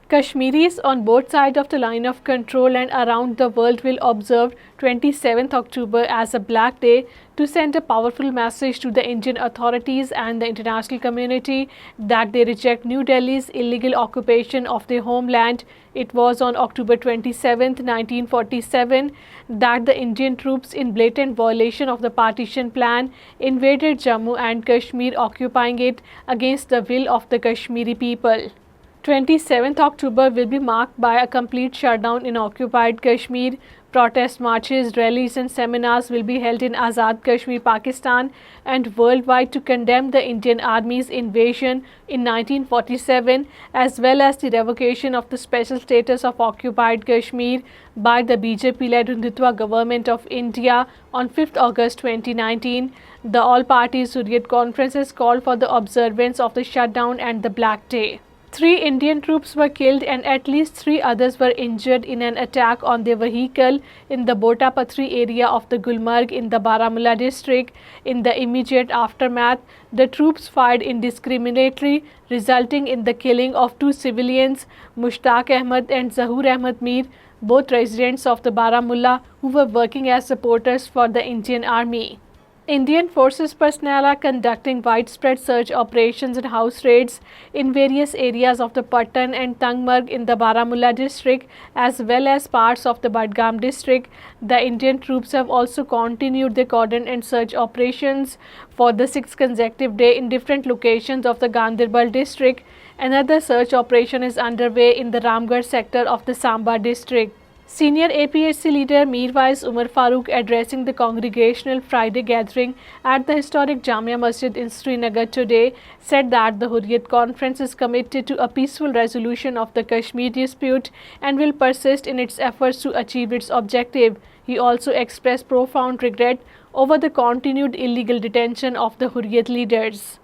Kashmiris on both sides of the line of control and around the world will observe 27th October as a Black Day to send a powerful message to the Indian authorities and the international community that they reject New Delhi's illegal occupation of their homeland. It was on October 27, 1947, that the Indian troops, in blatant violation of the partition plan, invaded Jammu and Kashmir, occupying it against the will of the Kashmiri people. 27th October will be marked by a complete shutdown in occupied Kashmir. Protest marches, rallies and seminars will be held in Azad Kashmir, Pakistan and worldwide to condemn the Indian Army's invasion in 1947 as well as the revocation of the special status of occupied Kashmir by the BJP-led Hindutva government of India on 5th August 2019. The all-party Hurriyat conference has called for the observance of the shutdown and the Black Day. 3 Indian troops were killed and at least 3 others were injured in an attack on their vehicle in the Bota Patri area of the Gulmarg in the Baramulla district. In the immediate aftermath, the troops fired indiscriminately, resulting in the killing of 2 civilians, Mushtaq Ahmed and Zahoor Ahmed Mir, both residents of the Baramulla who were working as supporters for the Indian Army. Indian forces personnel are conducting widespread search operations and house raids in various areas of the Patan and Tangmarg in the Baramulla district as well as parts of the Budgam district. The Indian troops have also continued their cordon and search operations for the 6th consecutive day in different locations of the Ganderbal district. Another search operation is underway in the Ramgarh sector of the Samba district. Senior APHC leader Mirwais Umar Farooq, addressing the congregational Friday gathering at the historic Jamia Masjid in Srinagar today, said that the Hurriyat Conference is committed to a peaceful resolution of the Kashmir dispute and will persist in its efforts to achieve its objective. He also expressed profound regret over the continued illegal detention of the Hurriyat leaders.